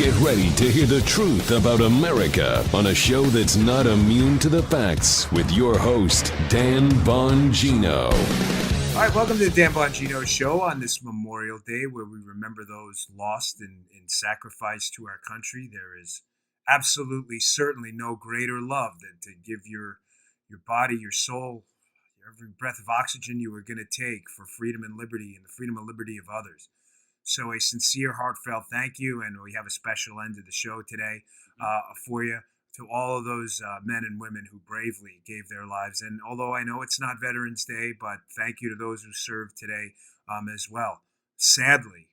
Get ready to hear the truth about America on a show that's not immune to the facts with your host, Dan Bongino. All right, welcome to the Dan Bongino Show on this Memorial Day where we remember those lost in sacrifice to our country. There is absolutely, certainly no greater love than to give your body, your soul, every breath of oxygen you are going to take for freedom and liberty and the freedom and liberty of others. So a sincere, heartfelt thank you, and we have a special end to the show today for you, to all of those men and women who bravely gave their lives. And although I know it's not Veterans Day, but thank you to those who served today as well. Sadly,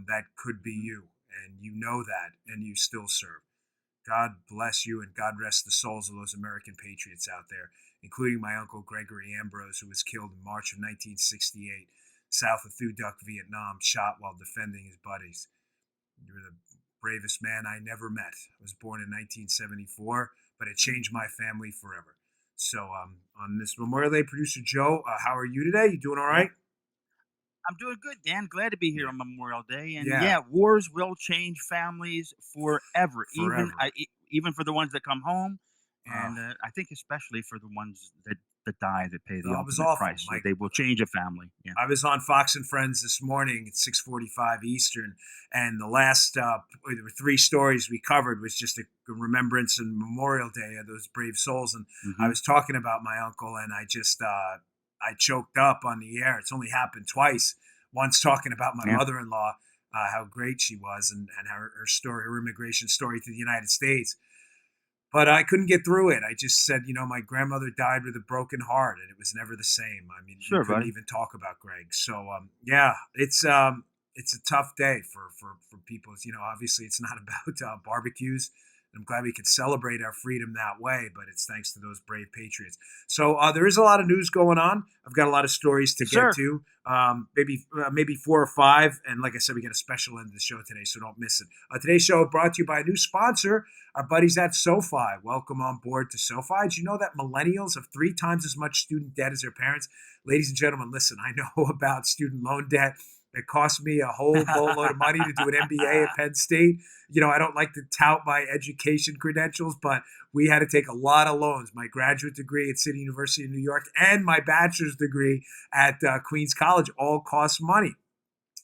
that could be you, and you know that, and you still serve. God bless you, and God rest the souls of those American patriots out there, including my uncle Gregory Ambrose, who was killed in March of 1968. South of Thu Duc, Vietnam, shot while defending his buddies. You're the bravest man I never met. I was born in 1974, but it changed my family forever. So on this Memorial Day, Producer Joe, how are you today? You doing all right? I'm doing good, Dan. Glad to be here on Memorial Day. And Yeah. wars will change families forever. Forever. Even for the ones that come home. And I think especially for the ones that die, that pay the ultimate price. They will change a family. Yeah. I was on Fox and Friends this morning at 6:45 Eastern, and the last there were three stories we covered was just a remembrance and Memorial Day of those brave souls. And I was talking about my uncle, and I just I choked up on the air. It's only happened twice. Once talking about my mother-in-law, how great she was, and her story, her immigration story to the United States. But I couldn't get through it. I just said, my grandmother died with a broken heart, and it was never the same. I mean, we couldn't even talk about Greg. So, it's a tough day for people. Obviously, it's not about barbecues. I'm glad we could celebrate our freedom that way, but it's thanks to those brave patriots. So there is a lot of news going on. I've got a lot of stories to get to, maybe 4 or 5. And like I said, we got a special end to the show today, so don't miss it. Today's show brought to you by a new sponsor, our buddies at SoFi. Welcome on board to SoFi. Did you know that millennials have 3 times as much student debt as their parents? Ladies and gentlemen, listen, I know about student loan debt. It cost me a whole boatload of money to do an MBA at Penn State. I don't like to tout my education credentials, but we had to take a lot of loans. My graduate degree at City University of New York and my bachelor's degree at Queens College all cost money.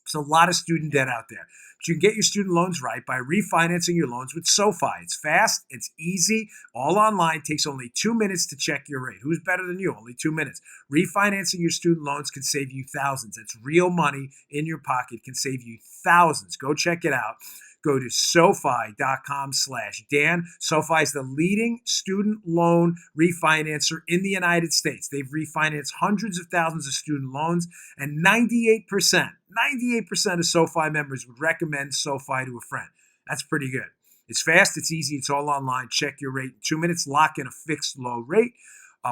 There's a lot of student debt out there. But you can get your student loans right by refinancing your loans with SoFi. It's fast, it's easy, all online, takes only 2 minutes to check your rate. Who's better than you? Only 2 minutes. Refinancing your student loans can save you thousands. It's real money in your pocket, can save you thousands. Go check it out. Go to SoFi.com/Dan. SoFi is the leading student loan refinancer in the United States. They've refinanced hundreds of thousands of student loans, and 98% of SoFi members would recommend SoFi to a friend. That's pretty good. It's fast, it's easy, it's all online. Check your rate in 2 minutes. Lock in a fixed low rate.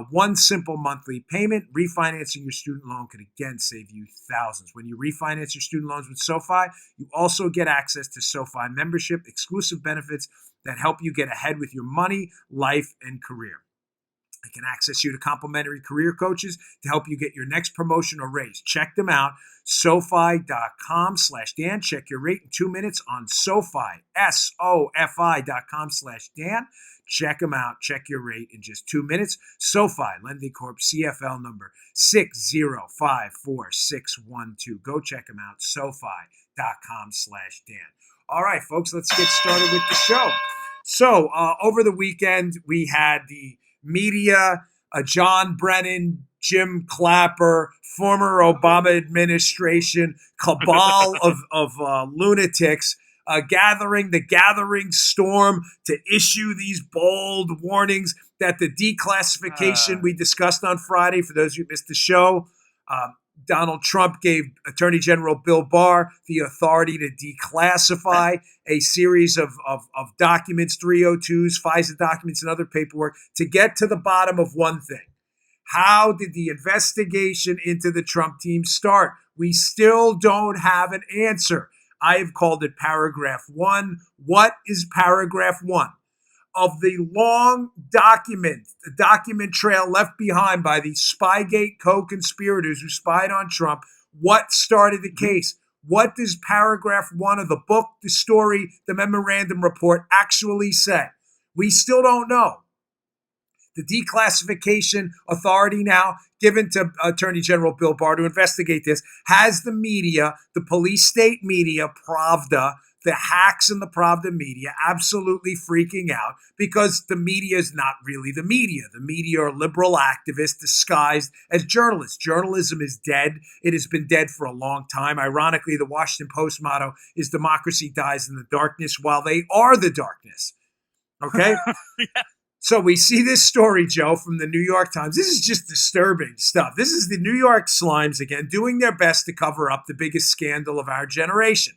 One simple monthly payment. Refinancing your student loan could again save you thousands. When you refinance your student loans with SoFi, you also get access to SoFi membership, exclusive benefits that help you get ahead with your money, life, and career. I can access you to complimentary career coaches to help you get your next promotion or raise. Check them out. SoFi.com/Dan. Check your rate in 2 minutes on SoFi. SoFi.com/Dan. Check them out. Check your rate in just 2 minutes. SoFi, Lending Corp, CFL number 6054612. Go check them out. SoFi.com/Dan. All right, folks, let's get started with the show. So over the weekend, we had the media, John Brennan, Jim Clapper, former Obama administration, cabal of lunatics gathering storm to issue these bold warnings that the declassification we discussed on Friday, for those who missed the show, Donald Trump gave Attorney General Bill Barr the authority to declassify a series of documents, 302s, FISA documents, and other paperwork to get to the bottom of one thing. How did the investigation into the Trump team start? We still don't have an answer. I have called it paragraph 1. What is paragraph 1? Of the long document, the document trail left behind by the Spygate co-conspirators who spied on Trump, what started the case? What does paragraph 1 of the book, the story, the memorandum report actually say? We still don't know. The declassification authority now given to Attorney General Bill Barr to investigate this has the media, the police state media, Pravda, the hacks in the Pravda media absolutely freaking out because the media is not really the media. The media are liberal activists disguised as journalists. Journalism is dead. It has been dead for a long time. Ironically, the Washington Post motto is democracy dies in the darkness while they are the darkness. Okay? Yeah. So we see this story, Joe, from the New York Times. This is just disturbing stuff. This is the New York Slimes again doing their best to cover up the biggest scandal of our generation.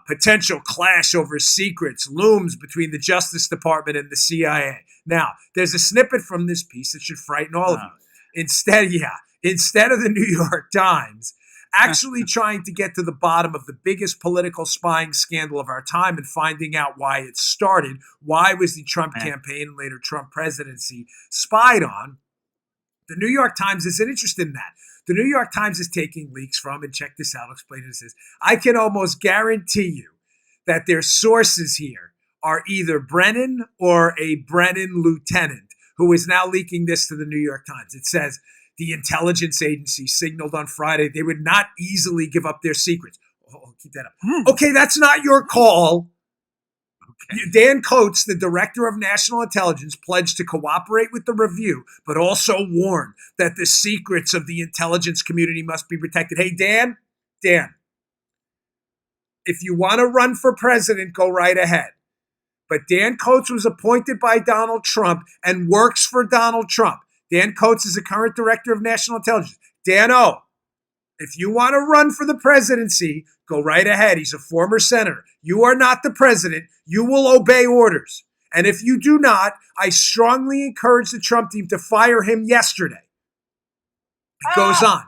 Potential clash over secrets looms between the Justice Department and the CIA. Now, there's a snippet from this piece that should frighten all of you. Instead of the New York Times actually trying to get to the bottom of the biggest political spying scandal of our time and finding out why it started, why was the Trump campaign and later Trump presidency spied on, the New York Times isn't interested in that. The New York Times is taking leaks from, and check this out, I'll explain it. It says, I can almost guarantee you that their sources here are either Brennan or a Brennan lieutenant who is now leaking this to the New York Times. It says, the intelligence agency signaled on Friday they would not easily give up their secrets. Oh, keep that up. Okay, that's not your call. Okay. Dan Coates, the director of national intelligence, pledged to cooperate with the review, but also warned that the secrets of the intelligence community must be protected. Hey, Dan, if you want to run for president, go right ahead. But Dan Coates was appointed by Donald Trump and works for Donald Trump. Dan Coates is the current director of national intelligence. Dan O, if you want to run for the presidency, go right ahead. He's a former senator. You are not the president. You will obey orders. And if you do not, I strongly encourage the Trump team to fire him yesterday. It goes on.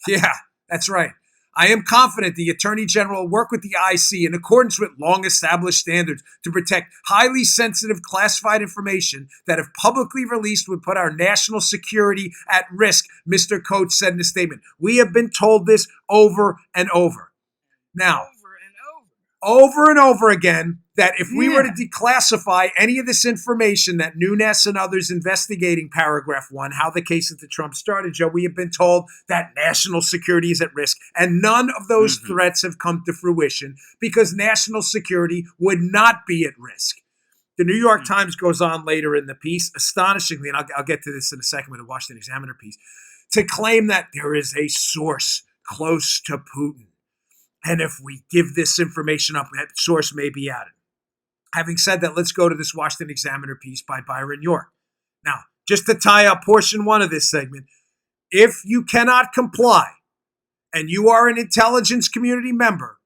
Yeah, that's right. I am confident the Attorney General will work with the IC in accordance with long-established standards to protect highly sensitive classified information that, if publicly released, would put our national security at risk, Mr. Coates said in a statement. We have been told this over and over. Now, over and over again, that if we were to declassify any of this information that Nunes and others investigating paragraph 1, how the case of the Trump started, Joe, we have been told that national security is at risk. And none of those threats have come to fruition because national security would not be at risk. The New York Times goes on later in the piece, astonishingly, and I'll get to this in a second with the Washington Examiner piece, to claim that there is a source close to Putin. And if we give this information up, that source may be added. Having said that, let's go to this Washington Examiner piece by Byron York. Now, just to tie up portion 1 of this segment, if you cannot comply and you are an intelligence community member,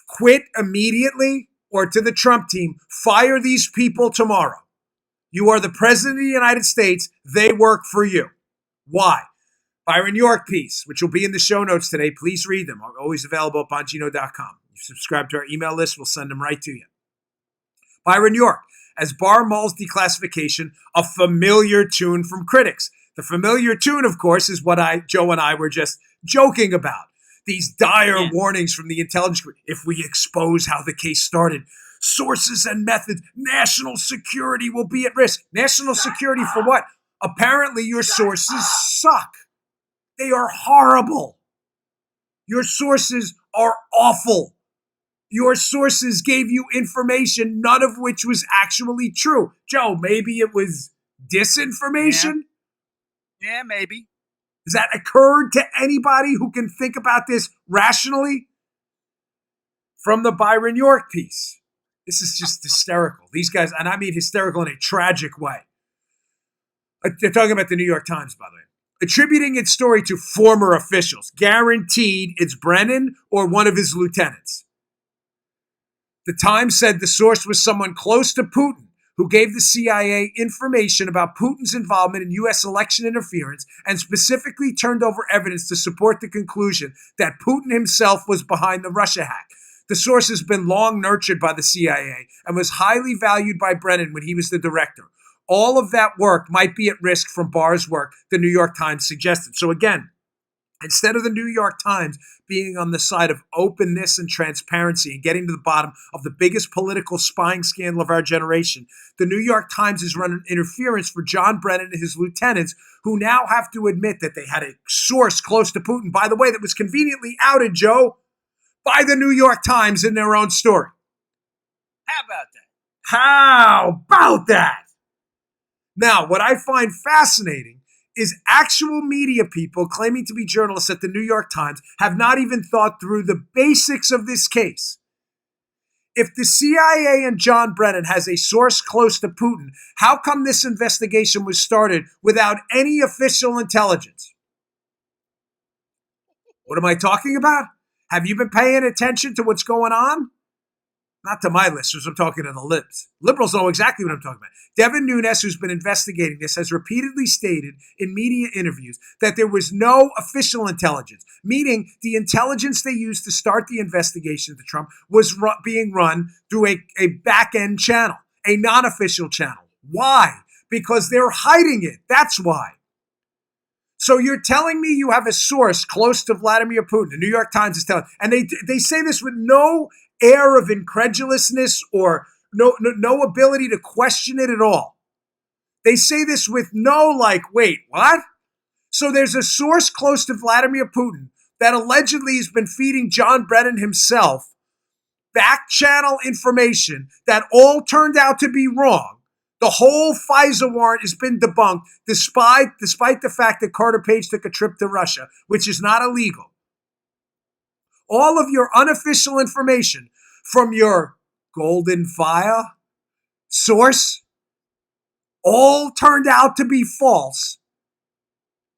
quit immediately or to the Trump team, fire these people tomorrow. You are the president of the United States. They work for you. Why? Byron York piece, which will be in the show notes today. Please read them. Always available at Bongino.com. You subscribe to our email list, we'll send them right to you. Byron York, as Barr mulls declassification, a familiar tune from critics. The familiar tune, of course, is what Joe and I were just joking about. These dire warnings from the intelligence group. If we expose how the case started, sources and methods, national security will be at risk. National security for what? Apparently your sources suck. They are horrible. Your sources are awful. Your sources gave you information, none of which was actually true. Joe, maybe it was disinformation? Yeah, maybe. Has that occurred to anybody who can think about this rationally? From the Byron York piece. This is just hysterical. These guys, and I mean hysterical in a tragic way. They're talking about the New York Times, by the way. Attributing its story to former officials, guaranteed it's Brennan or one of his lieutenants. The Times said the source was someone close to Putin who gave the CIA information about Putin's involvement in U.S. election interference and specifically turned over evidence to support the conclusion that Putin himself was behind the Russia hack. The source has been long nurtured by the CIA and was highly valued by Brennan when he was the director. All of that work might be at risk from Barr's work, the New York Times suggested. So again, Instead of the New York Times being on the side of openness and transparency and getting to the bottom of the biggest political spying scandal of our generation, the New York Times is running interference for John Brennan and his lieutenants, who now have to admit that they had a source close to Putin, by the way, that was conveniently outed, Joe, by the New York Times in their own story. How about that? How about that? Now, what I find fascinating is actual media people claiming to be journalists at the New York Times have not even thought through the basics of this case. If the CIA and John Brennan has a source close to Putin, how come this investigation was started without any official intelligence? What am I talking about? Have you been paying attention to what's going on? Not to my listeners, I'm talking to the libs. Liberals know exactly what I'm talking about. Devin Nunes, who's been investigating this, has repeatedly stated in media interviews that there was no official intelligence, meaning the intelligence they used to start the investigation into Trump was being run through a back-end channel, a non-official channel. Why? Because they're hiding it. That's why. So you're telling me you have a source close to Vladimir Putin. The New York Times is telling, and they say this with no air of incredulousness or no ability to question it at all. They say this with no wait, what? So there's a source close to Vladimir Putin that allegedly has been feeding John Brennan himself back channel information that all turned out to be wrong. The whole FISA warrant has been debunked despite the fact that Carter Page took a trip to Russia, which is not illegal. All of your unofficial information from your golden file source all turned out to be false.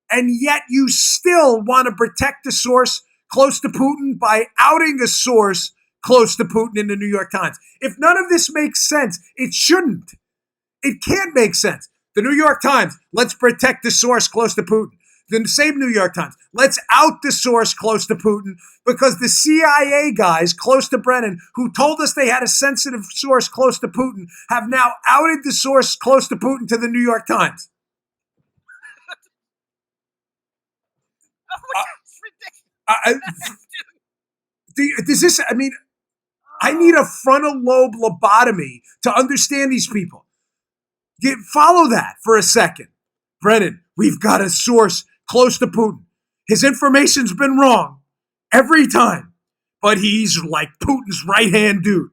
And yet you still want to protect the source close to Putin by outing a source close to Putin in the New York Times. If none of this makes sense, it shouldn't. It can't make sense. The New York Times, let's protect the source close to Putin. The same New York Times, let's out the source close to Putin because the CIA guys close to Brennan who told us they had a sensitive source close to Putin have now outed the source close to Putin to the New York Times. Does this, I need a frontal lobe lobotomy to understand these people. Follow that for a second. Brennan, we've got a source close to Putin. His information's been wrong every time, but he's like Putin's right-hand dude.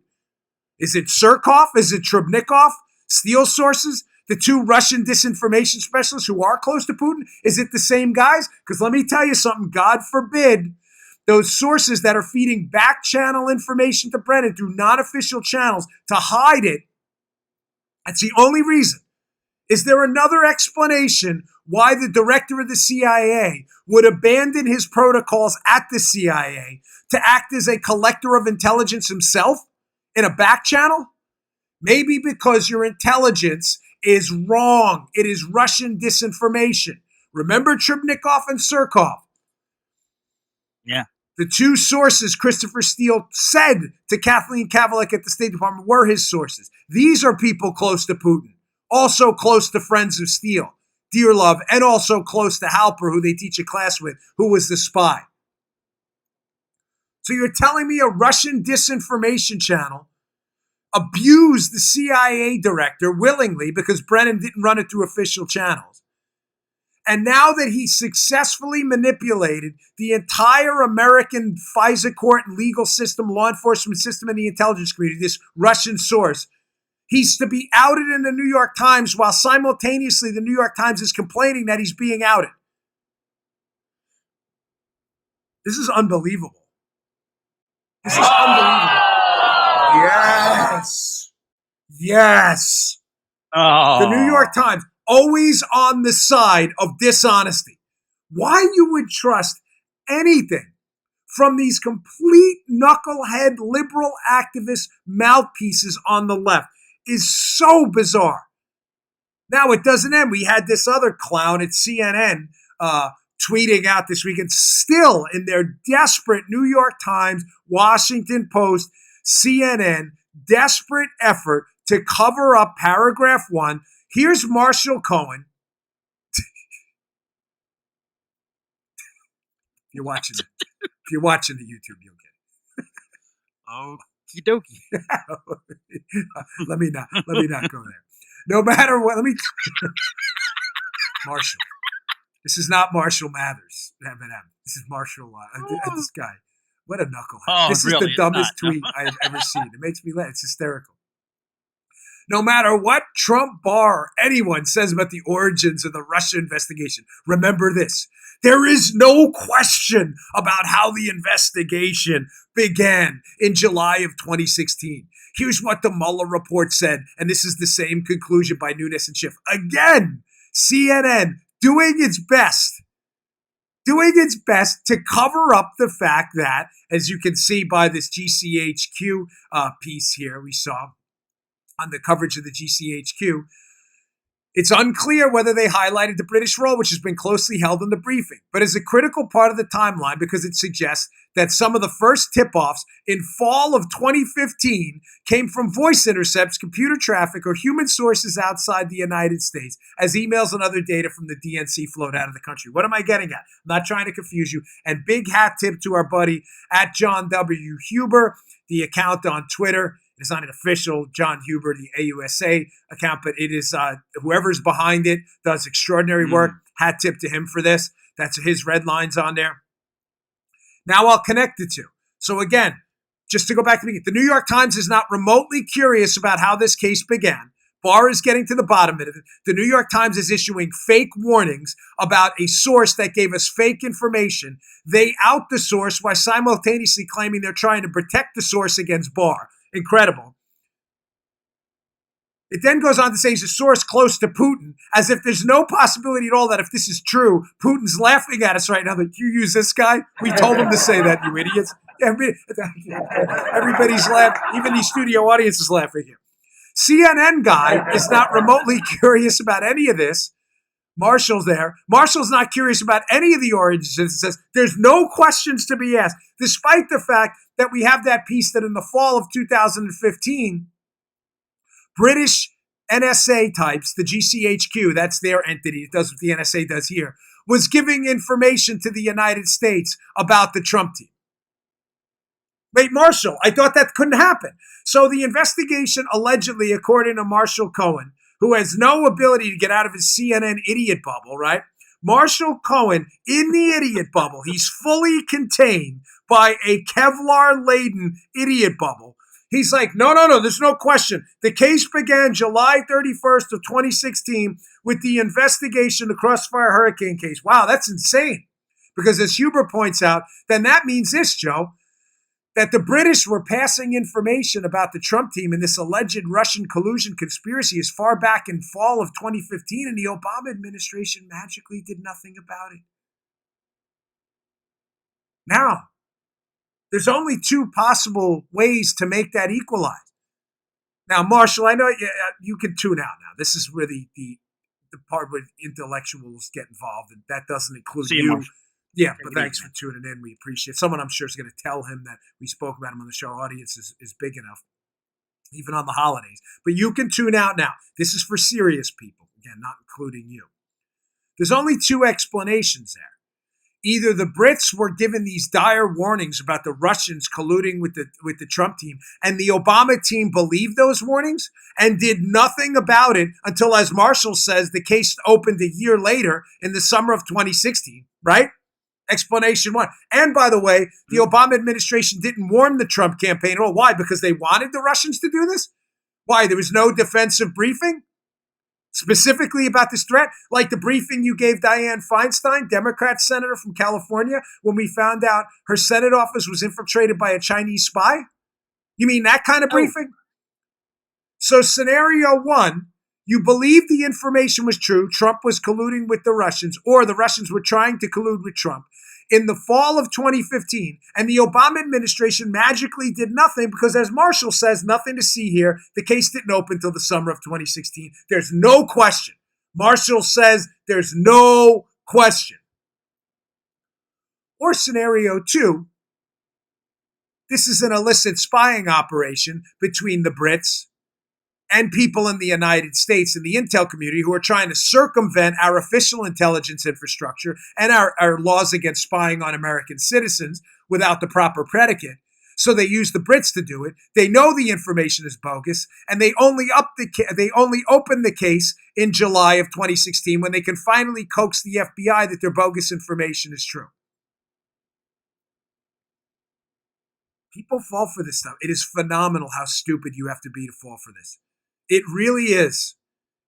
Is it Surkov? Is it Trubnikov? Steele sources? The two Russian disinformation specialists who are close to Putin? Is it the same guys? Because let me tell you something, God forbid, those sources that are feeding back channel information to Brennan through non-official channels to hide it, that's the only reason. Is there another explanation why the director of the CIA would abandon his protocols at the CIA to act as a collector of intelligence himself in a back channel? Maybe because your intelligence is wrong. It is Russian disinformation. Remember Trubnikov and Surkov? Yeah. The two sources Christopher Steele said to Kathleen Kavalek at the State Department were his sources. These are people close to Putin, also close to friends of Steele, Dearlove, and also close to Halper, who they teach a class with, who was the spy. So you're telling me a Russian disinformation channel abused the CIA director willingly because Brennan didn't run it through official channels. And now that he successfully manipulated the entire American FISA court and legal system, law enforcement system, and the intelligence community, this Russian source, he's to be outed in the New York Times while simultaneously the New York Times is complaining that he's being outed. This is unbelievable. This is unbelievable. Yes. Yes. Oh. The New York Times, always on the side of dishonesty. Why you would trust anything from these complete knucklehead liberal activist mouthpieces on the left is so bizarre. Now, it doesn't end. We had this other clown at CNN tweeting out this weekend, still in their desperate New York Times, Washington Post, CNN, desperate effort to cover up paragraph 1. Here's Marshall Cohen. you're watching it. If you're watching the YouTube, you'll get it. Okie dokie. Let me not go there. No matter what, Marshall. This is not Marshall Mathers, Eminem. This is Marshall. This guy. What a knucklehead. This is the dumbest tweet I have ever seen. It makes me laugh. It's hysterical. No matter what Trump, Barr, or anyone says about the origins of the Russia investigation, remember this. There is no question about how the investigation began in July of 2016. Here's what the Mueller report said, and this is the same conclusion by Nunes and Schiff. Again, CNN doing its best to cover up the fact that, as you can see by this GCHQ piece here we saw on the coverage of the GCHQ, it's unclear whether they highlighted the British role, which has been closely held in the briefing, but is a critical part of the timeline because it suggests that some of the first tip-offs in fall of 2015 came from voice intercepts, computer traffic, or human sources outside the United States as emails and other data from the DNC flowed out of the country. What am I getting at? I'm not trying to confuse you. And big hat tip to our buddy at John W. Huber, the account on Twitter. It's not an official John Huber, the AUSA account, but it is whoever's behind it does extraordinary work. Hat tip to him for this. That's his red lines on there. Now I'll connect the two. So again, just to go back to the beginning, the New York Times is not remotely curious about how this case began. Barr is getting to the bottom of it. The New York Times is issuing fake warnings about a source that gave us fake information. They out the source while simultaneously claiming they're trying to protect the source against Barr. Incredible. It then goes on to say he's a source close to Putin, as if there's no possibility at all that if this is true, Putin's laughing at us right now that you use this guy. We told him to say that, you idiots. Everybody's laughing. Even the studio audience is laughing here. CNN guy is not remotely curious about any of this. Marshall's there. Marshall's not curious about any of the origins. It says there's no questions to be asked, despite the fact that we have that piece that in the fall of 2015, British NSA types, the GCHQ, that's their entity, it does what the NSA does here, was giving information to the United States about the Trump team. Wait, Marshall, I thought that couldn't happen. So the investigation allegedly, according to Marshall Cohen, who has no ability to get out of his CNN idiot bubble, right? Marshall Cohen, in the idiot bubble, he's fully contained by a Kevlar-laden idiot bubble. He's like, no, there's no question. The case began July 31st of 2016 with the investigation, the Crossfire Hurricane case. Wow, that's insane. Because as Huber points out, then that means this, Joe, that the British were passing information about the Trump team and this alleged Russian collusion conspiracy as far back in fall of 2015, and the Obama administration magically did nothing about it. Now, there's only two possible ways to make that equalize. Now, Marshall, I know you can tune out now. This is where the part where intellectuals get involved, and that doesn't include you. Marshall. Yeah, but thanks for tuning in. We appreciate it. Someone I'm sure is going to tell him that we spoke about him on the show. Our audience is big enough, even on the holidays. But you can tune out now. This is for serious people, again, not including you. There's only two explanations there. Either the Brits were given these dire warnings about the Russians colluding with the Trump team, and the Obama team believed those warnings and did nothing about it until, as Marshall says, the case opened a year later in the summer of 2016, right? Explanation one. And by the way, the Obama administration didn't warn the Trump campaign at all. Why? Because they wanted the Russians to do this? Why? There was no defensive briefing specifically about this threat? Like the briefing you gave Dianne Feinstein, Democrat senator from California, when we found out her Senate office was infiltrated by a Chinese spy? You mean that kind of briefing? So scenario one, you believe the information was true, Trump was colluding with the Russians, or the Russians were trying to collude with Trump in the fall of 2015, and the Obama administration magically did nothing because, as Marshall says, nothing to see here. The case didn't open until the summer of 2016. There's no question. Marshall says there's no question. Or scenario two, this is an illicit spying operation between the Brits and people in the United States in the intel community who are trying to circumvent our official intelligence infrastructure and our laws against spying on American citizens without the proper predicate. So they use the Brits to do it. They know the information is bogus, and they only open the case in July of 2016 when they can finally coax the FBI that their bogus information is true. People fall for this stuff. It is phenomenal how stupid you have to be to fall for this. It really is.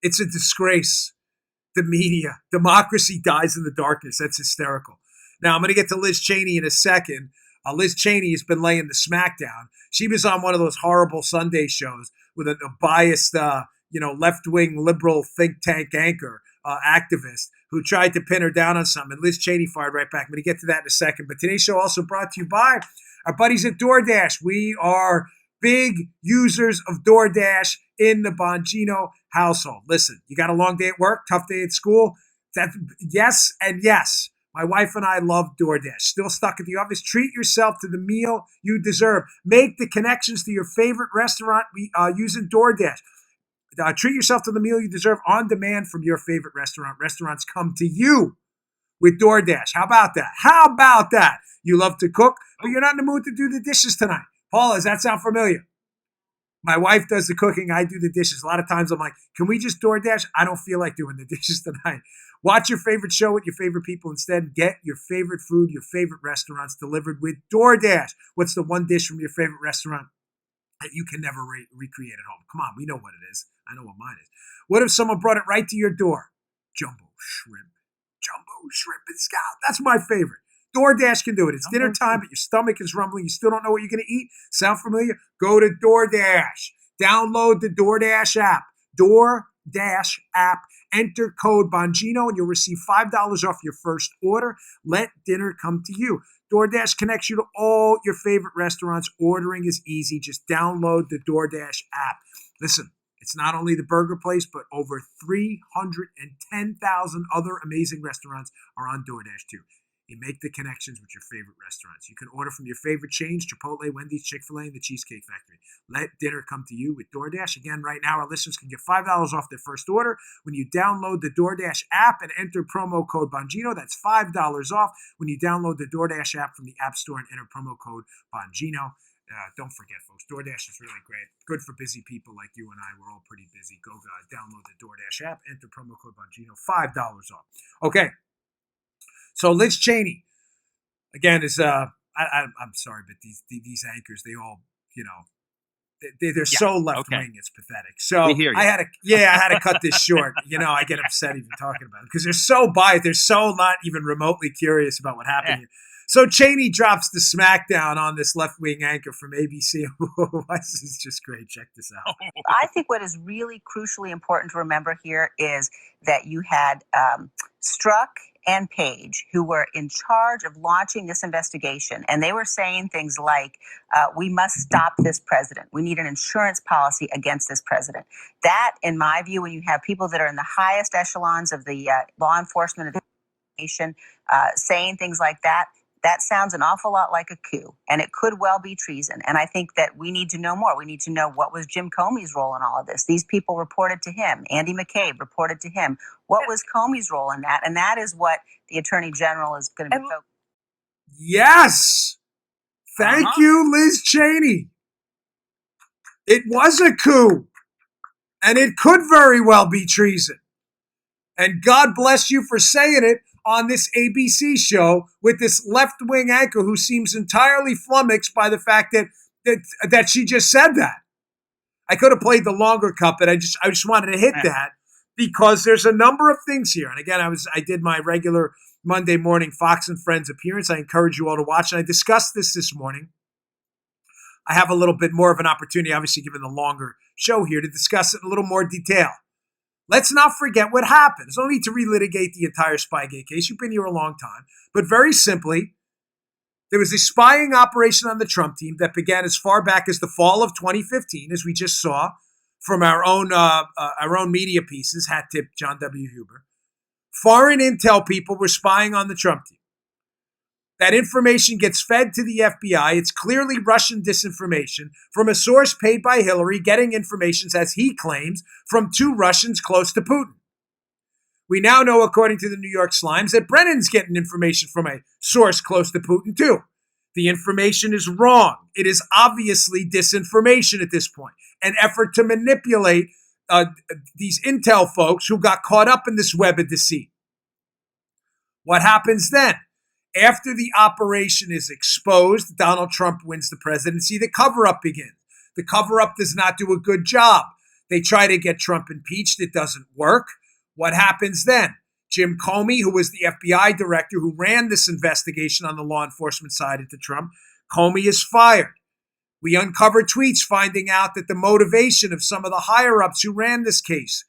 It's a disgrace. The media, democracy dies in the darkness. That's hysterical. Now, I'm going to get to Liz Cheney in a second. Liz Cheney has been laying the smackdown. She was on one of those horrible Sunday shows with a biased, left-wing liberal think tank anchor, activist, who tried to pin her down on something. Liz Cheney fired right back. I'm going to get to that in a second. But today's show also brought to you by our buddies at DoorDash. We are big users of DoorDash in the Bongino household. Listen, you got a long day at work, tough day at school? Yes and yes. My wife and I love DoorDash. Still stuck at the office? Treat yourself to the meal you deserve. Make the connections to your favorite restaurant using DoorDash. Treat yourself to the meal you deserve on demand from your favorite restaurant. Restaurants come to you with DoorDash. How about that? How about that? You love to cook, but you're not in the mood to do the dishes tonight. Paula, does that sound familiar? My wife does the cooking. I do the dishes. A lot of times I'm like, can we just DoorDash? I don't feel like doing the dishes tonight. Watch your favorite show with your favorite people instead. Get your favorite food, your favorite restaurants delivered with DoorDash. What's the one dish from your favorite restaurant that you can never recreate at home? Come on, we know what it is. I know what mine is. What if someone brought it right to your door? Jumbo shrimp and scallop. That's my favorite. DoorDash can do it. It's dinner time, but your stomach is rumbling. You still don't know what you're going to eat. Sound familiar? Go to DoorDash. Download the DoorDash app. DoorDash app. Enter code Bongino and you'll receive $5 off your first order. Let dinner come to you. DoorDash connects you to all your favorite restaurants. Ordering is easy. Just download the DoorDash app. Listen, it's not only the burger place, but over 310,000 other amazing restaurants are on DoorDash too. You make the connections with your favorite restaurants. You can order from your favorite chains, Chipotle, Wendy's, Chick-fil-A, and the Cheesecake Factory. Let dinner come to you with DoorDash. Again, right now, our listeners can get $5 off their first order when you download the DoorDash app and enter promo code Bongino. That's $5 off when you download the DoorDash app from the App Store and enter promo code Bongino. Don't forget, folks, DoorDash is really great. Good for busy people like you and I. We're all pretty busy. Go download the DoorDash app, enter promo code Bongino, $5 off. Okay. So Liz Cheney, again, is I'm sorry, but these anchors, they all, they're so left wing, it's pathetic. So I had to cut this short. I get upset even talking about it because they're so biased. They're so not even remotely curious about what happened here. So Cheney drops the smackdown on this left-wing anchor from ABC. This is just great. Check this out. I think what is really crucially important to remember here is that you had Strzok and Page, who were in charge of launching this investigation. And they were saying things like, we must stop this president. We need an insurance policy against this president. That, in my view, when you have people that are in the highest echelons of the law enforcement of the nation saying things like that, that sounds an awful lot like a coup, and it could well be treason. And I think that we need to know more. We need to know what was Jim Comey's role in all of this. These people reported to him. Andy McCabe reported to him. What was Comey's role in that? And that is what the Attorney General is going to be focused on. Yes. Thank you, Liz Cheney. It was a coup, and it could very well be treason. And God bless you for saying it on this ABC show with this left-wing anchor who seems entirely flummoxed by the fact that she just said that. I could have played the longer cut, but I just wanted to hit that because there's a number of things here. And again, I did my regular Monday morning Fox and Friends appearance. I encourage you all to watch, and I discussed this morning. I have a little bit more of an opportunity, obviously, given the longer show here, to discuss it in a little more detail. Let's not forget what happened. There's no need to relitigate the entire Spygate case. You've been here a long time. But very simply, there was a spying operation on the Trump team that began as far back as the fall of 2015, as we just saw from our own media pieces, hat tip John W. Huber. Foreign intel people were spying on the Trump team. That information gets fed to the FBI. It's clearly Russian disinformation from a source paid by Hillary, getting information, as he claims, from 2 Russians close to Putin. We now know, according to the New York Slimes, that Brennan's getting information from a source close to Putin, too. The information is wrong. It is obviously disinformation at this point, an effort to manipulate these intel folks who got caught up in this web of deceit. What happens then? After the operation is exposed, Donald Trump wins the presidency, the cover-up begins. The cover-up does not do a good job. They try to get Trump impeached. It doesn't work. What happens then? Jim Comey, who was the FBI director who ran this investigation on the law enforcement side into Trump, Comey is fired. We uncovered tweets finding out that the motivation of some of the higher-ups who ran this case,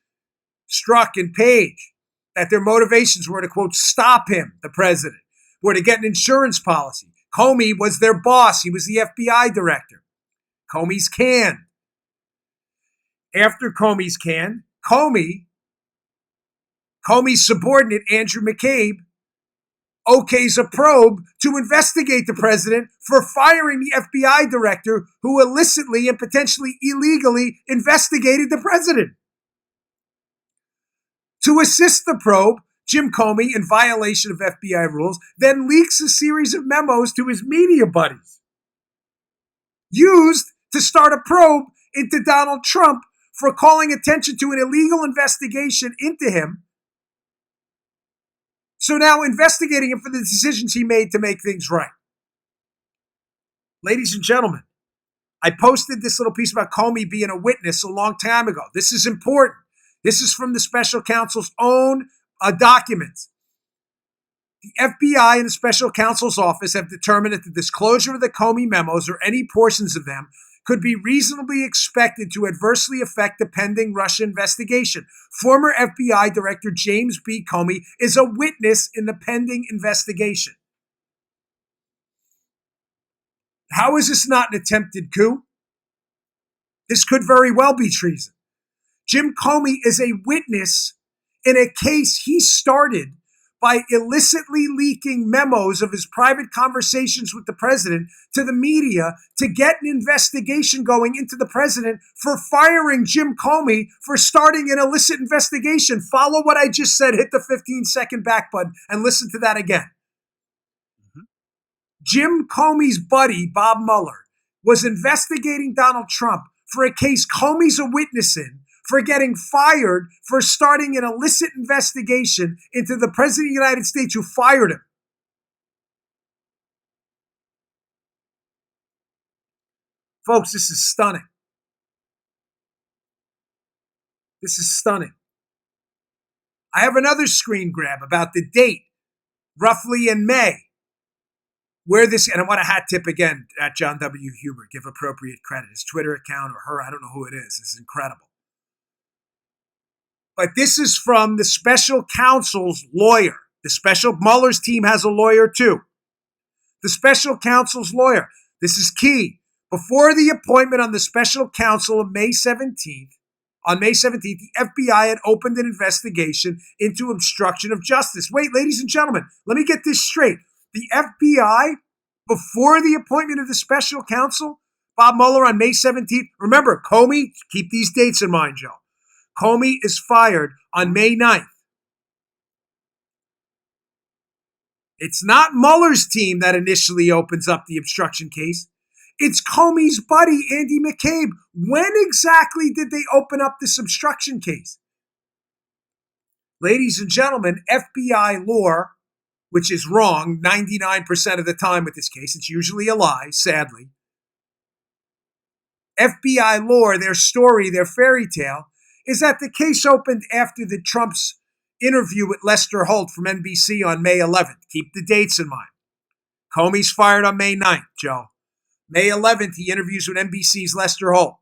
Strzok and Page, that their motivations were to, quote, stop him, the president, were to get an insurance policy. Comey was their boss. He was the FBI director. Comey's canned. After Comey's canned, Comey's subordinate, Andrew McCabe, okays a probe to investigate the president for firing the FBI director who illicitly and potentially illegally investigated the president. To assist the probe, Jim Comey, in violation of FBI rules, then leaks a series of memos to his media buddies, used to start a probe into Donald Trump for calling attention to an illegal investigation into him. So now investigating him for the decisions he made to make things right. Ladies and gentlemen, I posted this little piece about Comey being a witness a long time ago. This is important. This is from the special counsel's own documents. The FBI and the special counsel's office have determined that the disclosure of the Comey memos or any portions of them could be reasonably expected to adversely affect the pending Russia investigation. Former FBI Director James B. Comey is a witness in the pending investigation. How is this not an attempted coup? This could very well be treason. Jim Comey is a witness in a case he started by illicitly leaking memos of his private conversations with the president to the media to get an investigation going into the president for firing Jim Comey for starting an illicit investigation. Follow what I just said. Hit the 15-second back button and listen to that again. Mm-hmm. Jim Comey's buddy, Bob Mueller, was investigating Donald Trump for a case Comey's a witness in, for getting fired for starting an illicit investigation into the president of the United States who fired him. Folks, this is stunning. This is stunning. I have another screen grab about the date, roughly in May, where this, and I want a hat tip again at John W. Huber, give appropriate credit. His Twitter account or her, I don't know who it is. It's incredible. But this is from the special counsel's lawyer. Mueller's team has a lawyer too. The special counsel's lawyer. This is key. Before the appointment on the special counsel of May 17th, the FBI had opened an investigation into obstruction of justice. Wait, ladies and gentlemen, let me get this straight. The FBI, before the appointment of the special counsel, Bob Mueller on May 17th, remember, Comey, keep these dates in mind, Joe. Comey is fired on May 9th. It's not Mueller's team that initially opens up the obstruction case. It's Comey's buddy, Andy McCabe. When exactly did they open up this obstruction case? Ladies and gentlemen, FBI lore, which is wrong 99% of the time with this case, it's usually a lie, sadly. FBI lore, their story, their fairy tale, is that the case opened after the Trump's interview with Lester Holt from NBC on May 11th. Keep the dates in mind. Comey's fired on May 9th, Joe. May 11th, he interviews with NBC's Lester Holt.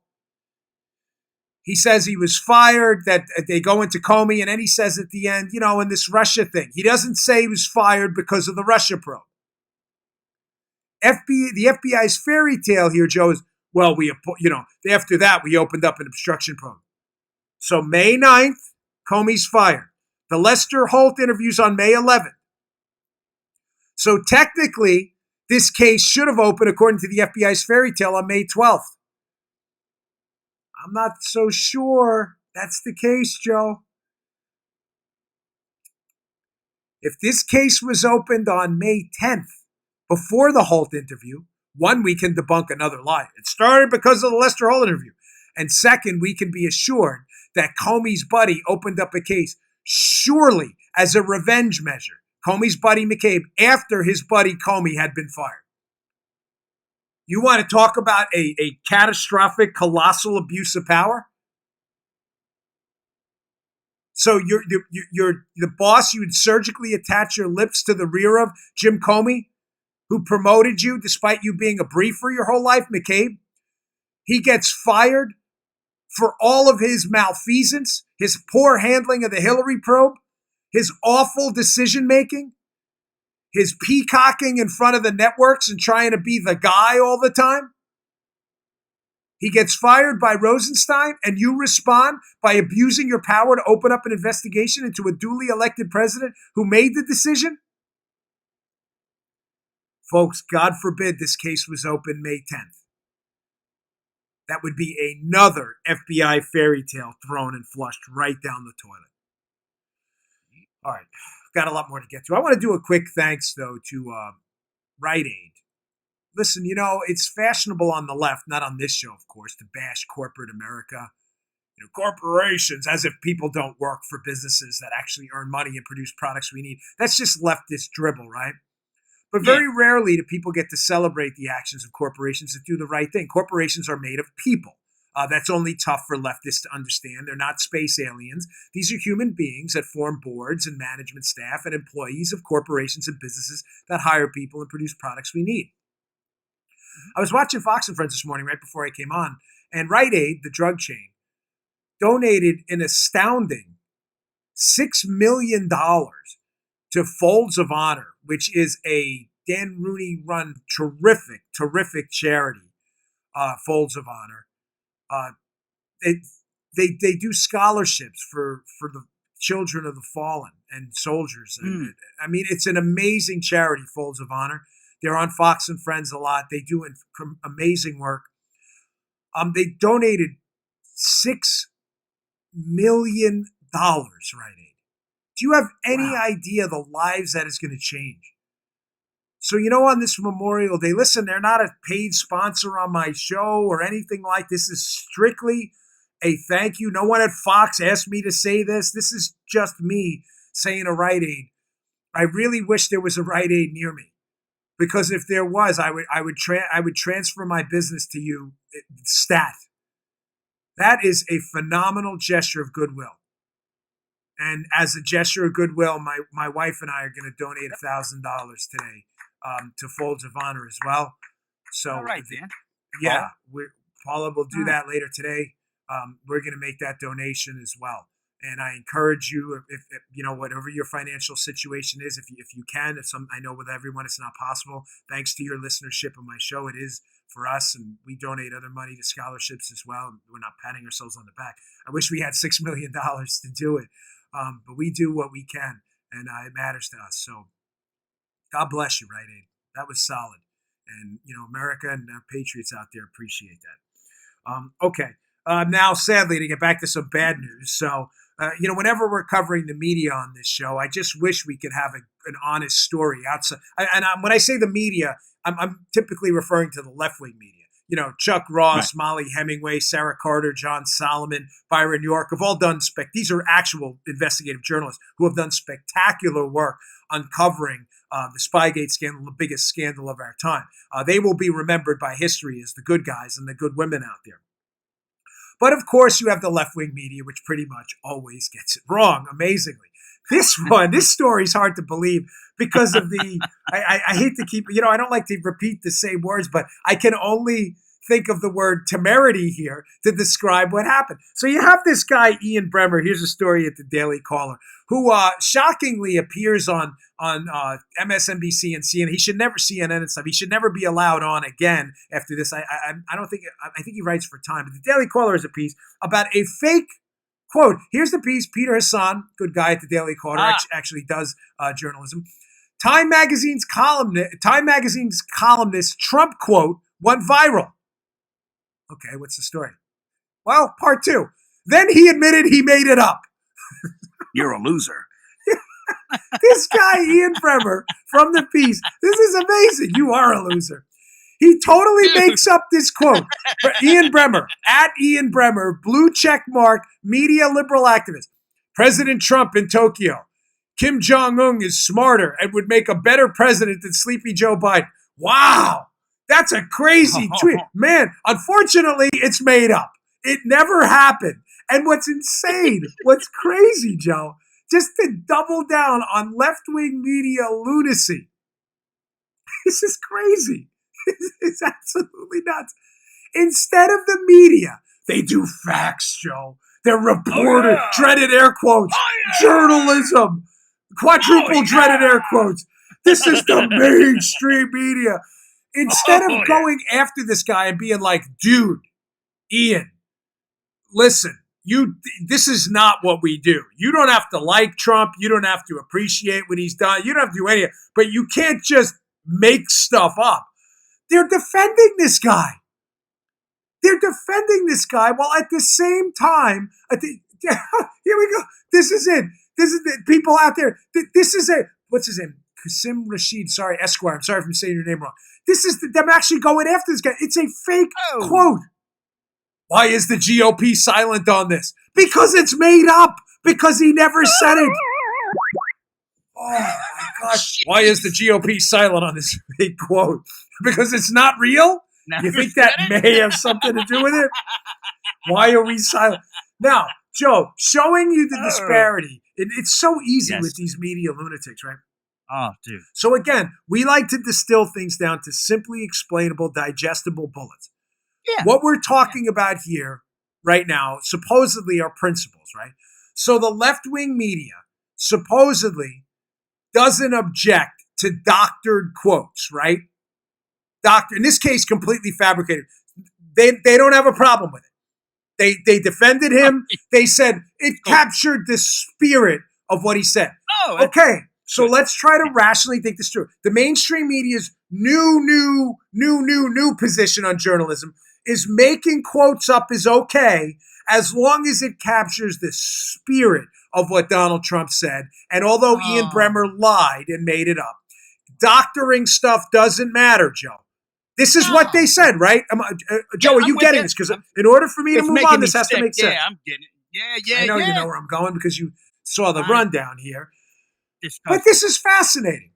He says he was fired, that they go into Comey, and then he says at the end, in this Russia thing. He doesn't say he was fired because of the Russia probe. The FBI's fairy tale here, Joe, is, after that, we opened up an obstruction probe. So May 9th, Comey's fired. The Lester Holt interviews on May 11th. So technically, this case should have opened according to the FBI's fairy tale on May 12th. I'm not so sure that's the case, Joe. If this case was opened on May 10th, before the Holt interview, one, we can debunk another lie. It started because of the Lester Holt interview. And second, we can be assured that Comey's buddy opened up a case surely as a revenge measure. Comey's buddy McCabe, after his buddy Comey had been fired. You want to talk about a catastrophic, colossal abuse of power? So you're the boss you would surgically attach your lips to the rear of, Jim Comey, who promoted you despite you being a briefer your whole life, McCabe. He gets fired for all of his malfeasance, his poor handling of the Hillary probe, his awful decision-making, his peacocking in front of the networks and trying to be the guy all the time. He gets fired by Rosenstein, and you respond by abusing your power to open up an investigation into a duly elected president who made the decision? Folks, God forbid this case was open May 10th. That would be another FBI fairy tale thrown and flushed right down the toilet. All right, got a lot more to get to. I want to do a quick thanks, though, to Rite Aid. Listen, it's fashionable on the left, not on this show, of course, to bash corporate America. Corporations, as if people don't work for businesses that actually earn money and produce products we need. That's just leftist dribble, right? But very rarely do people get to celebrate the actions of corporations that do the right thing. Corporations are made of people. That's only tough for leftists to understand. They're not space aliens. These are human beings that form boards and management staff and employees of corporations and businesses that hire people and produce products we need. I was watching Fox and Friends this morning right before I came on, and Rite Aid, the drug chain, donated an astounding $6 million to Folds of Honor, which is a Dan Rooney-run terrific charity, Folds of Honor. They do scholarships for the children of the fallen and soldiers. I mean, it's an amazing charity, Folds of Honor. They're on Fox and Friends a lot. They do amazing work. They donated $6 million, Rite Aid. Do you have any idea the lives that is going to change? So, on this Memorial Day, listen, they're not a paid sponsor on my show or anything like this. This is strictly a thank you. No one at Fox asked me to say this. This is just me saying a Rite Aid. I really wish there was a Rite Aid near me, because if there was, I would transfer my business to you, stat. That is a phenomenal gesture of goodwill. And as a gesture of goodwill, my wife and I are going to donate $1,000 today to Folds of Honor as well. So, all right, Dan. Yeah, Paula will do that later today. We're going to make that donation as well. And I encourage you, if whatever your financial situation is, if you can, I know with everyone it's not possible. Thanks to your listenership of my show, it is for us, and we donate other money to scholarships as well. We're not patting ourselves on the back. I wish we had $6 million to do it, but we do what we can, and it matters to us. So God bless you, Rite Aid. That was solid, and America and our patriots out there appreciate that. Okay, now sadly to get back to some bad news. So. Whenever we're covering the media on this show, I just wish we could have an honest story outside. When I say the media, I'm typically referring to the left-wing media. Chuck Ross, right. Molly Hemingway, Sarah Carter, John Solomon, Byron York have all done these are actual investigative journalists who have done spectacular work uncovering the Spygate scandal, the biggest scandal of our time. They will be remembered by history as the good guys and the good women out there. But of course, you have the left-wing media, which pretty much always gets it wrong, amazingly. This story is hard to believe because of I hate to keep, I don't like to repeat the same words, but I can only think of the word temerity here to describe what happened. So you have this guy, Ian Bremmer, here's a story at the Daily Caller, who shockingly appears on MSNBC and CNN. He should never CNN and stuff. He should never be allowed on again after this. I think he writes for Time. But the Daily Caller is a piece about a fake quote. Here's the piece. Peter Hassan, good guy at the Daily Caller, actually does journalism. Time Magazine's columnist Trump quote went viral. Okay, what's the story? Well, part 2. Then he admitted he made it up. You're a loser. This guy, Ian Bremmer, from the piece, this is amazing. You are a loser. He totally makes up this quote. Ian Bremmer, at Ian Bremmer, blue check mark, media liberal activist. President Trump in Tokyo. Kim Jong-un is smarter and would make a better president than sleepy Joe Biden. Wow. That's a crazy tweet. Man, unfortunately, it's made up. It never happened. And what's insane, what's crazy, Joe, just to double down on left-wing media lunacy. This is crazy. It's absolutely nuts. Instead of the media, they do facts, Joe. They're reported, dreaded air quotes, journalism, quadruple dreaded air quotes. This is the mainstream media. Instead of going after this guy and being like, dude, Ian, listen, this is not what we do. You don't have to like Trump. You don't have to appreciate what he's done. You don't have to do any of it. But you can't just make stuff up. They're defending this guy. They're defending this guy while at the same time, here we go. This is it. This is it. People out there. This is it. What's his name? Qasim Rashid. Sorry, Esquire. I'm sorry if I'm saying your name wrong. This is them actually going after this guy. It's a fake quote. Why is the GOP silent on this? Because it's made up. Because he never said it. Oh my gosh. Why is the GOP silent on this fake quote? Because it's not real? You think that may have something to do with it? Why are we silent? Now, Joe, showing you the disparity. It's so easy with these media lunatics, right? Oh, dude. So again, we like to distill things down to simply explainable, digestible bullets. Yeah. What we're talking about here right now, supposedly are principles, right? So the left-wing media supposedly doesn't object to doctored quotes, right? In this case, completely fabricated. They don't have a problem with it. They defended him. They said it captured the spirit of what he said. Oh, okay. So let's try to rationally think this through. The mainstream media's new position on journalism is making quotes up is okay as long as it captures the spirit of what Donald Trump said. And although Ian Bremmer lied and made it up, doctoring stuff doesn't matter, Joe. This is what they said, right? Joe, are you getting this? Because in order for me to move on, this has to make sense. Yeah, I'm getting it. I know you know where I'm going because you saw the rundown here. But this is fascinating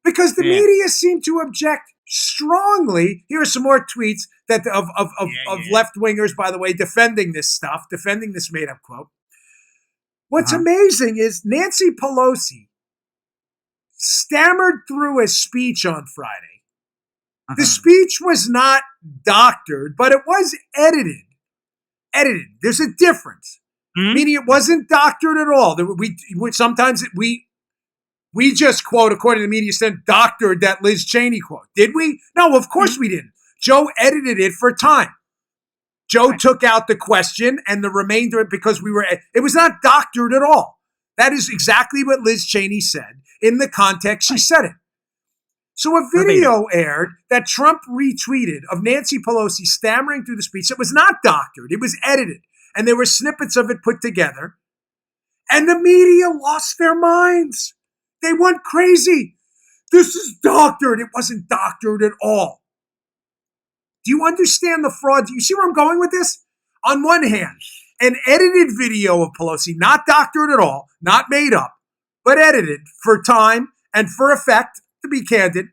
because the media seem to object strongly. Here are some more tweets that of left-wingers, by the way, defending this stuff, defending this made-up quote. What's amazing is Nancy Pelosi stammered through a speech on Friday. The speech was not doctored, but it was edited. There's a difference. Meaning it wasn't doctored at all. We just quote, according to the media, said doctored that Liz Cheney quote. Did we? No, of course we didn't. Joe edited it for time. Joe took out the question and the remainder because it was not doctored at all. That is exactly what Liz Cheney said in the context she said it. So a video aired that Trump retweeted of Nancy Pelosi stammering through the speech. It was not doctored. It was edited. And there were snippets of it put together. And the media lost their minds. They went crazy. This is doctored. It wasn't doctored at all. Do you understand the fraud? Do you see where I'm going with this? On one hand, an edited video of Pelosi, not doctored at all, not made up, but edited for time and for effect, to be candid.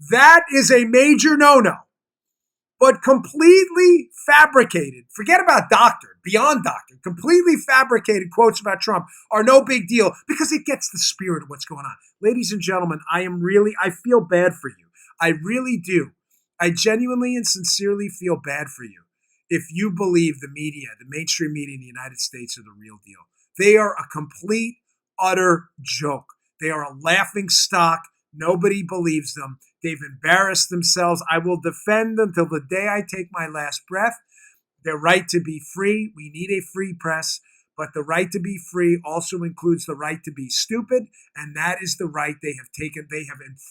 That is a major no-no. But completely fabricated, forget about doctored, beyond doctored, completely fabricated quotes about Trump are no big deal because it gets the spirit of what's going on. Ladies and gentlemen, I feel bad for you. I really do. I genuinely and sincerely feel bad for you if you believe the media, the mainstream media in the United States are the real deal. They are a complete, utter joke. They are a laughing stock. Nobody believes them. They've embarrassed themselves. I will defend them till the day I take my last breath. Their right to be free. We need a free press. But the right to be free also includes the right to be stupid, and that is the right they have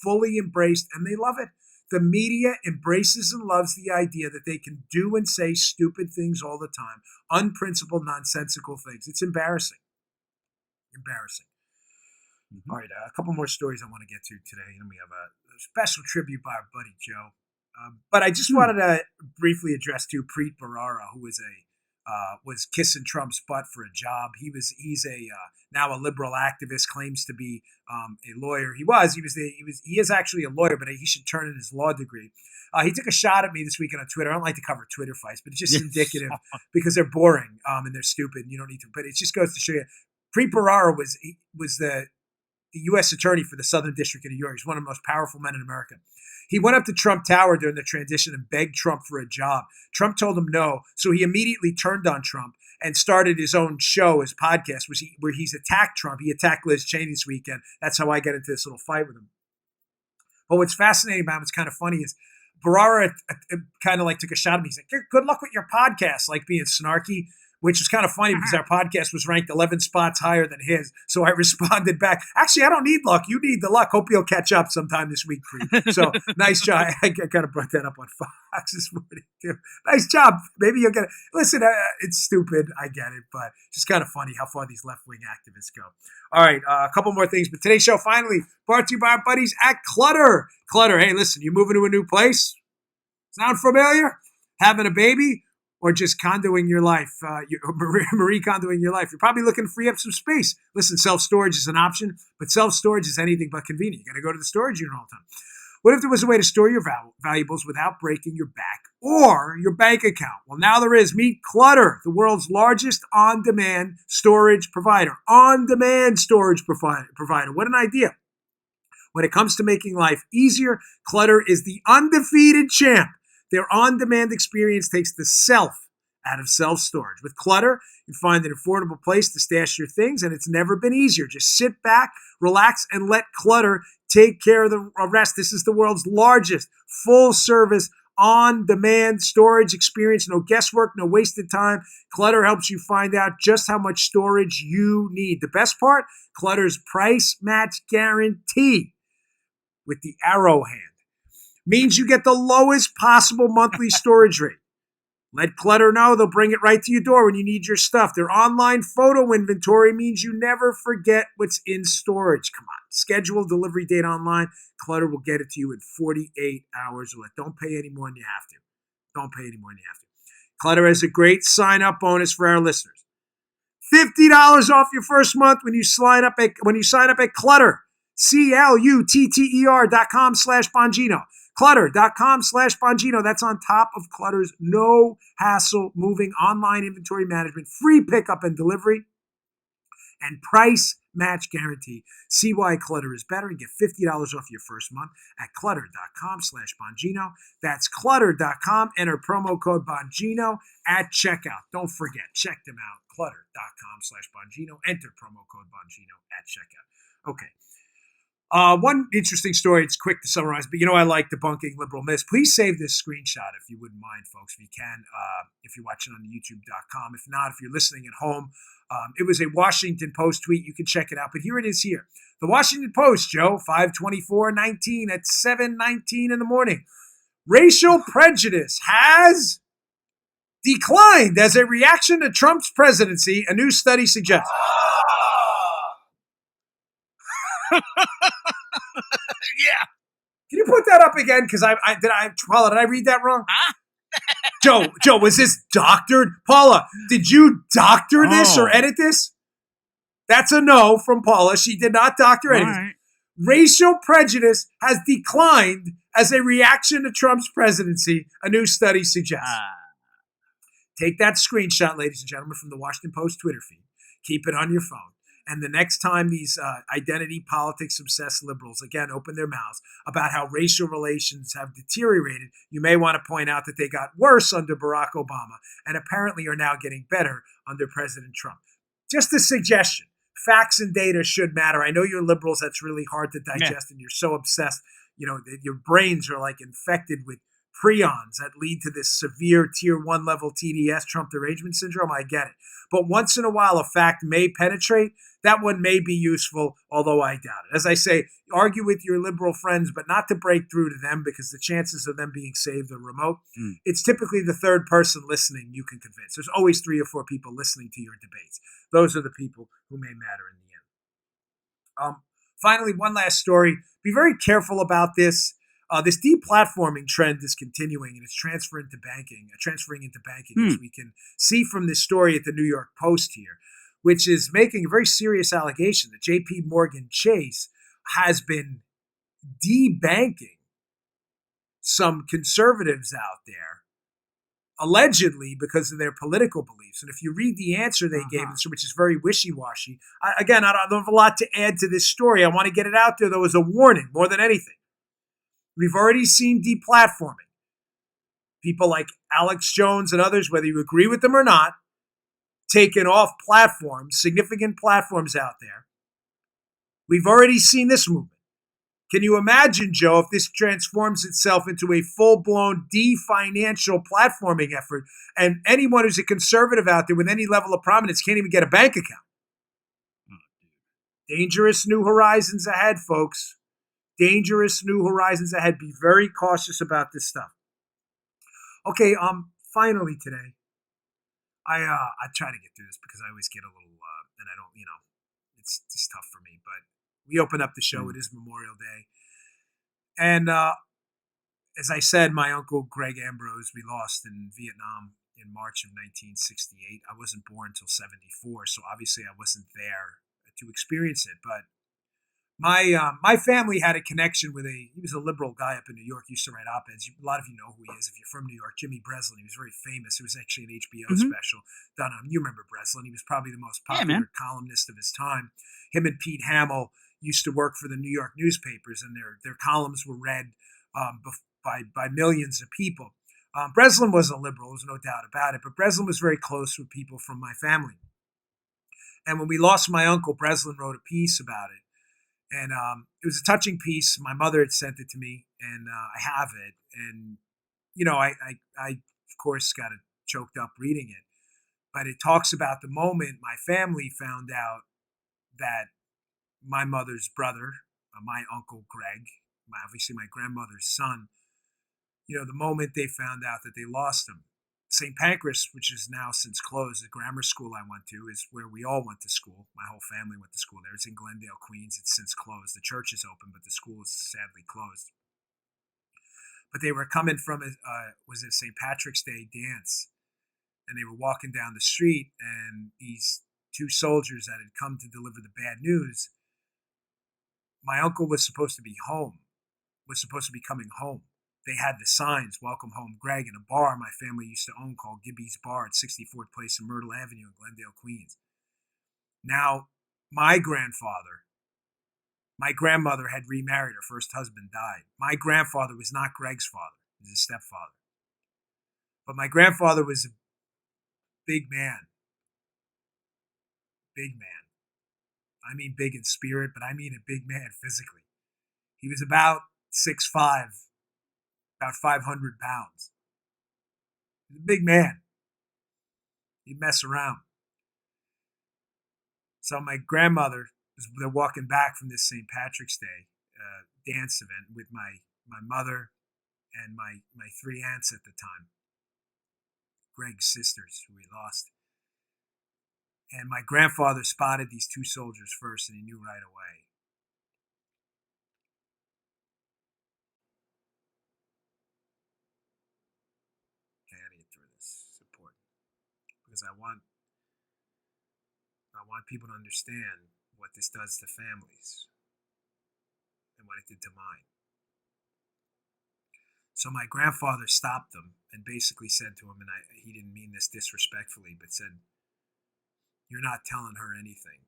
fully embraced, and they love it. The media embraces and loves the idea that they can do and say stupid things all the time, unprincipled, nonsensical things. It's embarrassing. Embarrassing. Mm-hmm. All right, a couple more stories I want to get to today, and we have a special tribute by our buddy Joe. But I just wanted to briefly address Preet Bharara, who was kissing Trump's butt for a job. He's now a liberal activist, claims to be a lawyer. He is actually a lawyer, but he should turn in his law degree. He took a shot at me this weekend on Twitter. I don't like to cover Twitter fights, but it's just indicative because they're boring and they're stupid. And you don't need to. But it just goes to show you, Preet Bharara was the U.S. attorney for the Southern District of New York. He's one of the most powerful men in America. He went up to Trump Tower during the transition and begged Trump for a job. Trump told him no, so he immediately turned on Trump and started his own show, his podcast, where he's attacked Trump. He attacked Liz Cheney this weekend. That's how I got into this little fight with him. But what's fascinating about him, what's kind of funny, is Bharara kind of like took a shot at me. He's like, good luck with your podcast, like being snarky, which was kind of funny because our podcast was ranked 11 spots higher than his. So I responded back, actually, I don't need luck. You need the luck. Hope you'll catch up sometime this week, Preet. So nice job. I kind of brought that up on Fox this morning, too. Nice job. Maybe you'll get it. Listen, it's stupid. I get it. But just kind of funny how far these left-wing activists go. All right, a couple more things. But today's show, finally, brought to you by our buddies at Clutter. Clutter, hey, listen, you moving to a new place? Sound familiar? Having a baby? Or just condoing your life, Marie condoing your life. You're probably looking to free up some space. Listen, self-storage is an option, but self-storage is anything but convenient. You got to go to the storage unit all the time. What if there was a way to store your valuables without breaking your back or your bank account? Well, now there is. Meet Clutter, the world's largest on-demand storage provider. On-demand storage provider. What an idea. When it comes to making life easier, Clutter is the undefeated champ. Their on-demand experience takes the self out of self-storage. With Clutter, you find an affordable place to stash your things, and it's never been easier. Just sit back, relax, and let Clutter take care of the rest. This is the world's largest full-service on-demand storage experience. No guesswork, no wasted time. Clutter helps you find out just how much storage you need. The best part? Clutter's price match guarantee with the arrow hand means you get the lowest possible monthly storage rate. Let Clutter know. They'll bring it right to your door when you need your stuff. Their online photo inventory means you never forget what's in storage. Come on. Schedule delivery date online. Clutter will get it to you in 48 hours or less. Don't pay any more than you have to. Don't pay any more than you have to. Clutter has a great sign-up bonus for our listeners. $50 off your first month when you sign up at Clutter. CLUTTER.com/Bongino. Clutter.com/Bongino. That's on top of Clutter's no hassle moving online inventory management, free pickup and delivery, and price match guarantee. See why Clutter is better and get $50 off your first month at Clutter.com/Bongino. That's Clutter.com. Enter promo code Bongino at checkout. Don't forget, check them out. Clutter.com/Bongino. Enter promo code Bongino at checkout. Okay. One interesting story, it's quick to summarize, but I like debunking liberal myths. Please save this screenshot if you wouldn't mind, folks, if you can, if you're watching on YouTube.com. If not, if you're listening at home, it was a Washington Post tweet. You can check it out, but here it is here. The Washington Post, Joe, 5/24/19 at 7:19 in the morning. Racial prejudice has declined as a reaction to Trump's presidency, a new study suggests. Yeah. Can you put that up again? Because Paula, did I read that wrong? Huh? Joe, was this doctored? Paula, did you doctor this or edit this? That's a no from Paula. She did not doctor anything. Right. Racial prejudice has declined as a reaction to Trump's presidency, a new study suggests. Take that screenshot, ladies and gentlemen, from the Washington Post Twitter feed. Keep it on your phone. And the next time these identity politics-obsessed liberals, again, open their mouths about how racial relations have deteriorated, you may want to point out that they got worse under Barack Obama and apparently are now getting better under President Trump. Just a suggestion. Facts and data should matter. I know you're liberals. That's really hard to digest, and you're so obsessed. Your brains are like infected with prions that lead to this severe tier 1 level TDS, Trump derangement syndrome, I get it. But once in a while, a fact may penetrate. That one may be useful, although I doubt it. As I say, argue with your liberal friends, but not to break through to them because the chances of them being saved are remote. It's typically the third person listening you can convince. There's always 3 or 4 people listening to your debates. Those are the people who may matter in the end. Finally, one last story. Be very careful about this. This deplatforming trend is continuing, and it's transferring into banking, as we can see from this story at the New York Post here, which is making a very serious allegation that J.P. Morgan Chase has been debanking some conservatives out there, allegedly because of their political beliefs. And if you read the answer they gave, which is very wishy-washy, I don't have a lot to add to this story. I want to get it out there, though, as a warning more than anything. We've already seen deplatforming. People like Alex Jones and others, whether you agree with them or not, taken off platforms, significant platforms out there. We've already seen this movement. Can you imagine, Joe, if this transforms itself into a full-blown de-financial platforming effort and anyone who's a conservative out there with any level of prominence can't even get a bank account? Dangerous new horizons ahead, folks. Dangerous new horizons ahead. Be very cautious about this stuff. Okay, finally today, I try to get through this because I always get a little, and I don't, it's just tough for me. But we open up the show. It is Memorial Day. And as I said, my uncle Greg Ambrose, we lost in Vietnam in March of 1968. I wasn't born until 74, so obviously I wasn't there to experience it. But my family had a connection with he was a liberal guy up in New York. He used to write op-eds. A lot of you know who he is if you're from New York. Jimmy Breslin. He was very famous. It was actually an HBO special done on. You remember Breslin? He was probably the most popular columnist of his time. Him and Pete Hamill used to work for the New York newspapers, and their columns were read by millions of people. Breslin was a liberal, there's no doubt about it, but Breslin was very close with people from my family. And when we lost my uncle, Breslin wrote a piece about it. And it was a touching piece. My mother had sent it to me, and I have it. And, I of course, got choked up reading it. But it talks about the moment my family found out that my mother's brother, my uncle Greg, obviously my grandmother's son, the moment they found out that they lost him. St. Pancras, which is now since closed, the grammar school I went to, is where we all went to school. My whole family went to school there. It's in Glendale, Queens. It's since closed. The church is open, but the school is sadly closed. But they were coming from was it St. Patrick's Day dance, and they were walking down the street, and these 2 soldiers that had come to deliver the bad news. My uncle was supposed to be coming home. They had the signs, "Welcome Home, Greg," in a bar my family used to own called Gibby's Bar at 64th Place and Myrtle Avenue in Glendale, Queens. Now, my grandmother had remarried. Her first husband died. My grandfather was not Greg's father. He was his stepfather. But my grandfather was a big man. Big man. I mean big in spirit, but I mean a big man physically. He was about 6'5", about 500 pounds. He was a big man. He'd mess around. So my grandmother, they're walking back from this St. Patrick's Day dance event with my mother and my 3 aunts at the time, Greg's sisters, who we lost. And my grandfather spotted these 2 soldiers first, and he knew right away. Okay, I need to get through this. It's important because I want people to understand what this does to families and what it did to mine. So my grandfather stopped them and basically said to him, and he didn't mean this disrespectfully, but said, "You're not telling her anything,"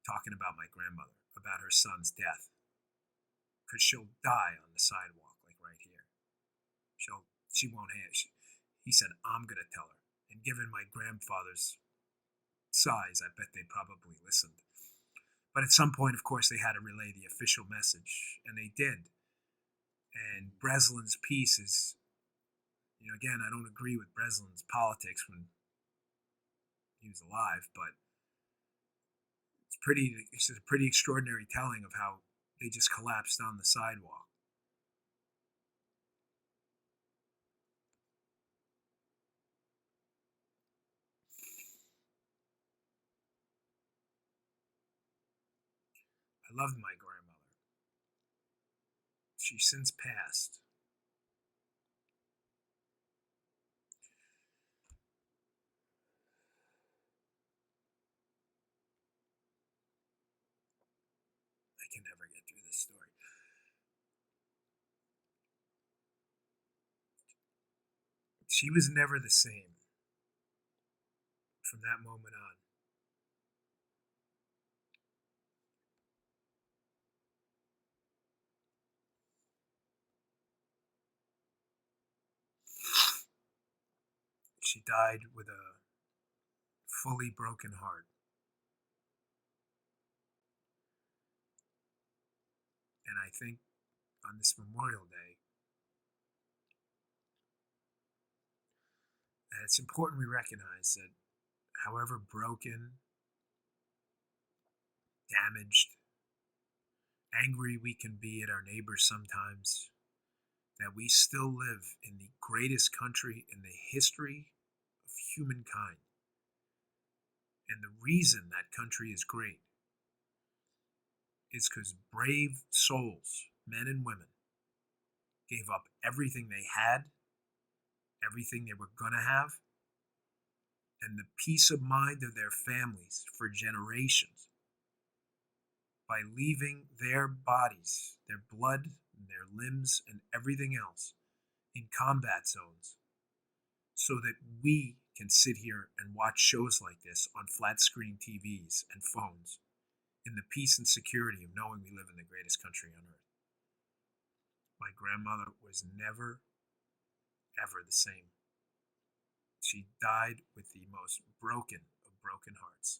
talking about my grandmother, about her son's death, because she'll die on the sidewalk, like right here. She won't have. He said, "I'm going to tell her." And given my grandfather's size, I bet they probably listened. But at some point, of course, they had to relay the official message, and they did. And Breslin's piece is, again, I don't agree with Breslin's politics when he was alive, but it's a pretty extraordinary telling of how they just collapsed on the sidewalk. I loved my grandmother. She's since passed. I can never get through this story. She was never the same from that moment on. She died with a fully broken heart. And I think on this Memorial Day that it's important we recognize that however broken, damaged, angry we can be at our neighbors sometimes, that we still live in the greatest country in the history of humankind. And the reason that country is great is because brave souls, men and women, gave up everything they had, everything they were going to have, and the peace of mind of their families for generations by leaving their bodies, their blood, and their limbs, and everything else in combat zones so that we can sit here and watch shows like this on flat screen TVs and phones in the peace and security of knowing we live in the greatest country on earth. My grandmother was never, ever the same. She died with the most broken of broken hearts.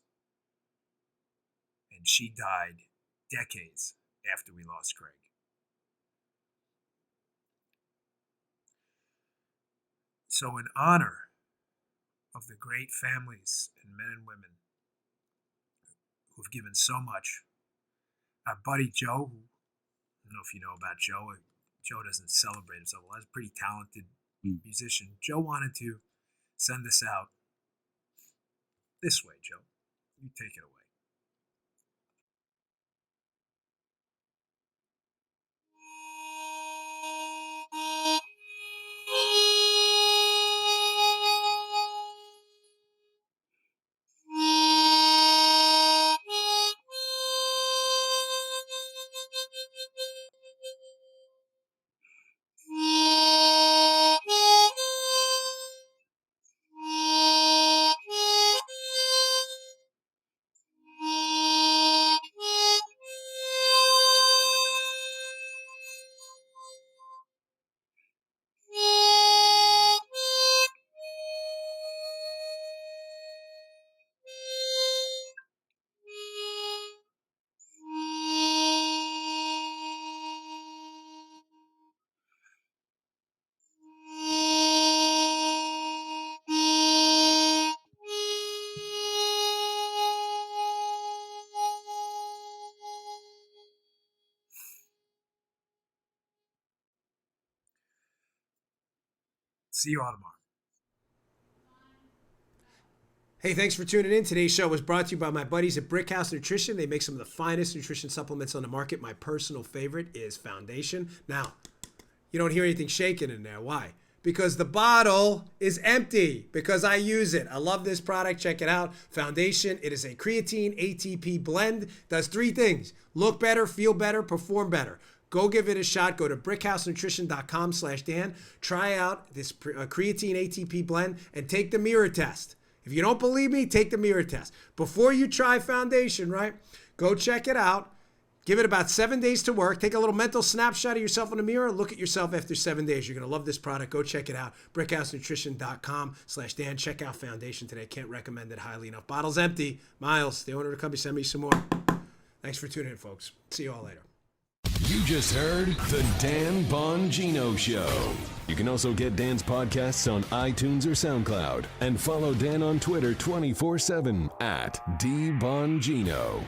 And she died decades after we lost Craig. So in honor of the great families and men and women who've given so much, our buddy Joe, who, I don't know if you know about Joe. Joe doesn't celebrate himself a lot. He's a pretty talented musician. Joe wanted to send us out this way, Joe. You take it away. See you all tomorrow. Hey, thanks for tuning in. Today's show was brought to you by my buddies at Brickhouse Nutrition. They make some of the finest nutrition supplements on the market. My personal favorite is Foundation. Now, you don't hear anything shaking in there. Why? Because the bottle is empty, because I use it. I love this product. Check it out. Foundation. It is a creatine ATP blend. Does three things: look better, feel better, perform better. Go give it a shot. Go to brickhousenutrition.com/Dan. Try out this creatine ATP blend and take the mirror test. If you don't believe me, take the mirror test. Before you try Foundation, right? Go check it out. Give it about 7 days to work. Take a little mental snapshot of yourself in the mirror. Look at yourself after 7 days. You're going to love this product. Go check it out. brickhousenutrition.com/Dan. Check out Foundation today. Can't recommend it highly enough. Bottle's empty. Miles, the owner of the company, send me some more. Thanks for tuning in, folks. See you all later. You just heard The Dan Bongino Show. You can also get Dan's podcasts on iTunes or SoundCloud. And follow Dan on Twitter 24/7 at DBongino.